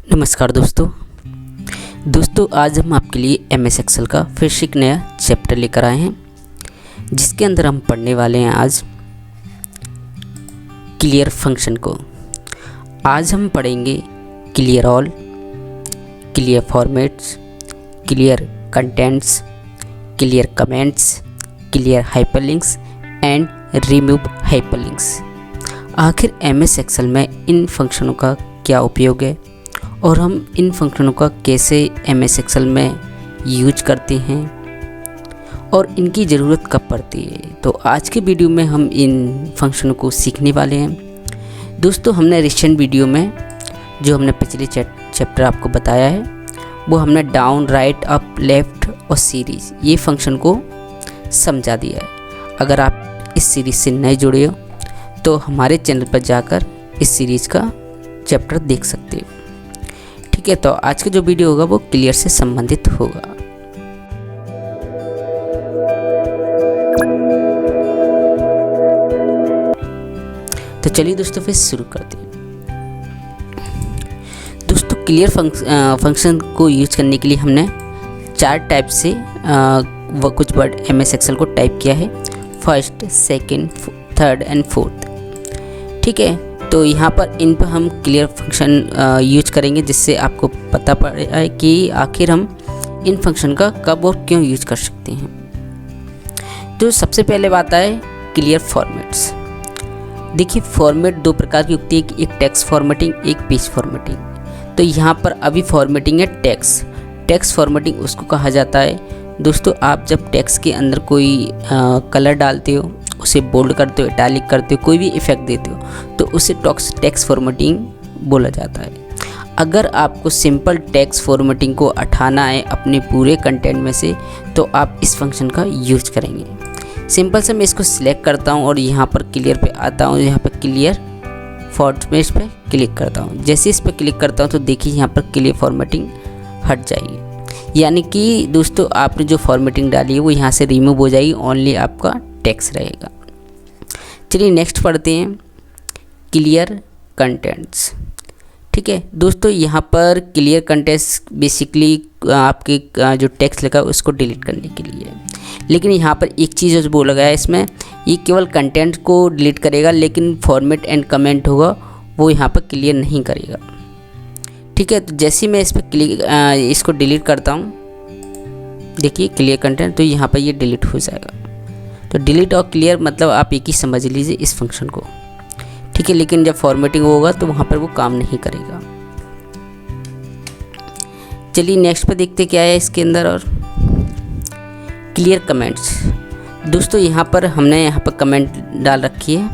नमस्कार दोस्तों आज हम आपके लिए एमएस एक्सेल का फिर से एक नया चैप्टर लेकर आए हैं, जिसके अंदर हम पढ़ने वाले हैं आज क्लियर फंक्शन को। आज हम पढ़ेंगे clear all, clear formats, clear contents, clear comments, clear hyperlinks and remove hyperlinks. आखिर एमएस एक्सेल में इन फंक्शनों का क्या उपयोग है और हम इन फंक्शनों का कैसे एमएस एक्सेल में यूज करते हैं और इनकी ज़रूरत कब पड़ती है। तो आज के वीडियो में हम इन फंक्शनों को सीखने वाले हैं। दोस्तों हमने रिसेंट वीडियो में जो हमने पिछले चैप्टर आपको बताया है वो हमने डाउन, राइट, अप, लेफ़्ट और सीरीज़ ये फंक्शन को समझा दिया है। अगर आप इस सीरीज़ से नए जुड़े हो तो हमारे चैनल पर जाकर इस सीरीज़ का चैप्टर देख सकते हो। ठीक है, तो आज का जो वीडियो होगा वो क्लियर से संबंधित होगा। तो चलिए दोस्तों फिर शुरू करते हैं। दोस्तों क्लियर फंक्शन को यूज करने के लिए हमने 4 टाइप से वो कुछ वर्ड एमएस एक्सेल को टाइप किया है, first, second, third and fourth. ठीक है, तो यहाँ पर इन पर हम क्लियर फंक्शन यूज करेंगे, जिससे आपको पता पड़े कि आखिर हम इन फंक्शन का कब और क्यों यूज कर सकते हैं। तो सबसे पहले बात आए क्लियर फॉर्मेट्स। देखिए फॉर्मेट 2 प्रकार की होती है, एक टेक्स्ट फॉर्मेटिंग, एक पेज फॉर्मेटिंग। तो यहाँ पर अभी फॉर्मेटिंग है टेक्स्ट फॉर्मेटिंग उसको कहा जाता है। दोस्तों आप जब टेक्स्ट के अंदर कोई कलर डालते हो, उसे बोल्ड करते हो, इटैलिक करते हो, कोई भी इफेक्ट देते हो तो उसे टेक्स्ट फॉर्मेटिंग बोला जाता है। अगर आपको सिंपल टेक्स्ट फॉर्मेटिंग को हटाना है अपने पूरे कंटेंट में से तो आप इस फंक्शन का यूज करेंगे। सिंपल से मैं इसको सिलेक्ट करता हूँ और यहाँ पर क्लियर पे आता हूँ, यहाँ पर क्लियर फॉर्मेट्स पे क्लिक करता हूँ। जैसे इस पर क्लिक करता हूँ तो देखिए यहाँ पर क्लियर फॉर्मेटिंग हट जाएगी, यानी कि दोस्तों आपने जो फॉर्मेटिंग डाली है वो यहाँ से रिमूव हो जाएगी, ओनली आपका टेक्स्ट रहेगा। चलिए नेक्स्ट पढ़ते हैं क्लियर कंटेंट्स। ठीक है दोस्तों, यहाँ पर क्लियर कंटेंट्स बेसिकली आपके जो टेक्स्ट लगा उसको डिलीट करने के लिए है। लेकिन यहाँ पर एक चीज़ जो बोला गया है इसमें, ये केवल कंटेंट को डिलीट करेगा, लेकिन फॉर्मेट एंड कमेंट होगा वो यहाँ पर क्लियर नहीं करेगा। ठीक है, तो जैसे मैं इस पर इसको डिलीट करता हूँ, देखिए क्लियर कंटेंट, तो यहाँ पर ये डिलीट हो जाएगा। तो डिलीट और क्लियर मतलब आप एक ही समझ लीजिए इस फंक्शन को। ठीक है, लेकिन जब फॉर्मेटिंग होगा तो वहाँ पर वो काम नहीं करेगा। चलिए नेक्स्ट पे देखते क्या है इसके अंदर। और क्लियर कमेंट्स। दोस्तों यहाँ पर हमने यहाँ पर कमेंट डाल रखी है।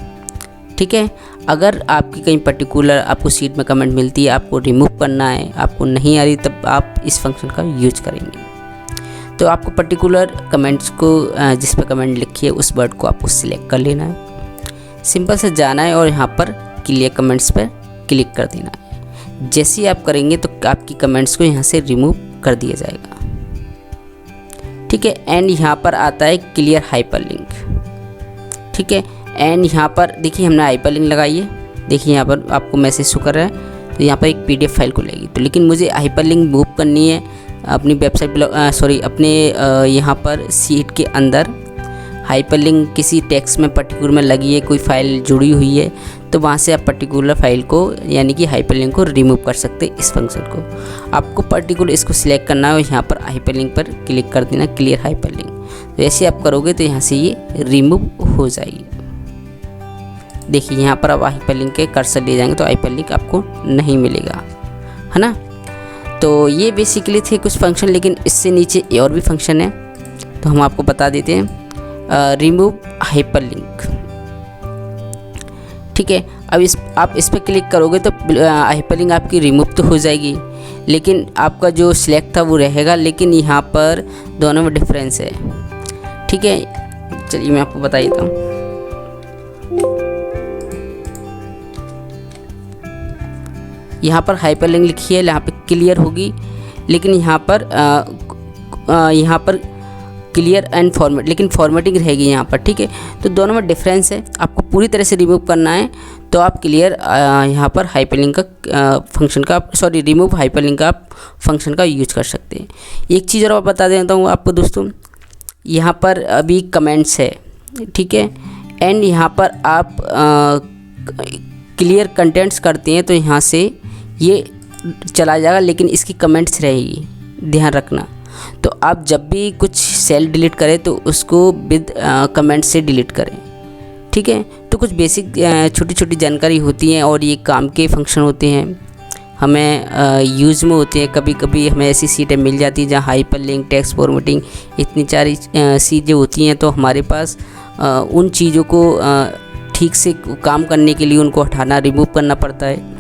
ठीक है, अगर आपकी कहीं पर्टिकुलर आपको सीट में कमेंट मिलती है, आपको रिमूव करना है, आपको नहीं आ रही, तब आप इस फंक्शन का यूज करेंगे। तो आपको पर्टिकुलर कमेंट्स को जिस पर कमेंट लिखी है उस वर्ड को आपको सिलेक्ट कर लेना है, सिंपल से जाना है और यहाँ पर क्लियर कमेंट्स पर क्लिक कर देना है। जैसे ही आप करेंगे तो आपकी कमेंट्स को यहाँ से रिमूव कर दिया जाएगा। ठीक है, एंड यहाँ पर आता है क्लियर हाइपरलिंक। ठीक है, एंड यहाँ पर देखिए हमने हाइपरलिंक लगाई है, देखिए यहाँ पर आपको मैसेज शो कर रहा है, तो यहाँ पर एक PDF फाइल खुलेगी। तो लेकिन मुझे हाइपरलिंक मूव करनी है अपनी वेबसाइट अपने यहाँ पर सीट के अंदर हाइपरलिंक किसी टेक्स्ट में पर्टिकुलर में लगी है, कोई फाइल जुड़ी हुई है, तो वहाँ से आप पर्टिकुलर फाइल को यानी कि हाइपरलिंक को रिमूव कर सकते हैं। इस फंक्शन को आपको पर्टिकुलर इसको सिलेक्ट करना है और यहाँ पर हाइपरलिंक पर क्लिक कर देना, क्लियर हाइपरलिंक। तो ऐसे आप करोगे तो यहाँ से ये रिमूव हो जाएगी। देखिए यहाँ पर आप हाइपरलिंक के कर्सर ले जाएंगे तो हाइपरलिंक आपको नहीं मिलेगा, है ना। तो ये बेसिकली थे कुछ फंक्शन, लेकिन इससे नीचे और भी फंक्शन है तो हम आपको बता देते हैं। Remove hyperlink. ठीक है, अब आप इस पर क्लिक करोगे तो हाइपरलिंक आपकी रिमूव तो हो जाएगी, लेकिन आपका जो सिलेक्ट था वो रहेगा, लेकिन यहाँ पर दोनों में डिफरेंस है। ठीक है, चलिए मैं आपको बता देता हूँ। यहाँ पर हाइपरलिंक लिखी है, यहाँ पे क्लियर होगी, लेकिन यहाँ पर क्लियर एंड फॉर्मेट, लेकिन फॉर्मेटिंग रहेगी यहाँ पर। ठीक है, तो दोनों में डिफरेंस है। आपको पूरी तरह से रिमूव करना है तो आप क्लियर यहाँ पर हाइपरलिंक का फंक्शन का रिमूव हाइपरलिंक का फंक्शन का यूज कर सकते हैं। एक चीज़ और बता देता हूँ आपको दोस्तों, यहाँ पर अभी कमेंट्स है, ठीक है, एंड यहाँ पर आप क्लियर कंटेंट्स करते हैं तो यहाँ से ये चला जाएगा, लेकिन इसकी कमेंट्स रहेगी, ध्यान रखना। तो आप जब भी कुछ सेल डिलीट करें तो उसको विद कमेंट से डिलीट करें, ठीक है। तो कुछ बेसिक छोटी छोटी जानकारी होती हैं और ये काम के फंक्शन होते हैं, हमें यूज़ में होते हैं। कभी कभी हमें ऐसी सीटें मिल जाती हैं जहाँ हाइपर लिंक, टेक्स्ट फॉर्मेटिंग, इतनी सारी चीज़ें होती हैं, तो हमारे पास उन चीज़ों को ठीक से काम करने के लिए उनको हटाना, रिमूव करना पड़ता है।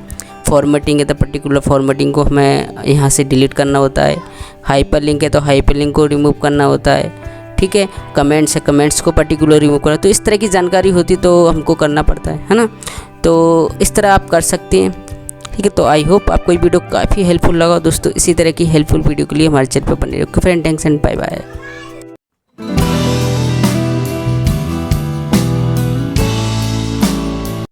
फॉर्मेटिंग है तो पर्टिकुलर फॉर्मेटिंग को हमें यहाँ से डिलीट करना होता है। हाइपर लिंक है तो हाइपर लिंक को रिमूव करना होता है, ठीक है। कमेंट्स है, कमेंट्स को पर्टिकुलर रिमूव करना, तो इस तरह की जानकारी होती तो हमको करना पड़ता है ना। तो इस तरह आप कर सकते हैं, ठीक है। तो आई होप आपको ये वीडियो काफ़ी हेल्पफुल लगा दोस्तों। इसी तरह की हेल्पफुल वीडियो के लिए हमारे चैनल पर बने रहिए। Friend, thanks and bye bye.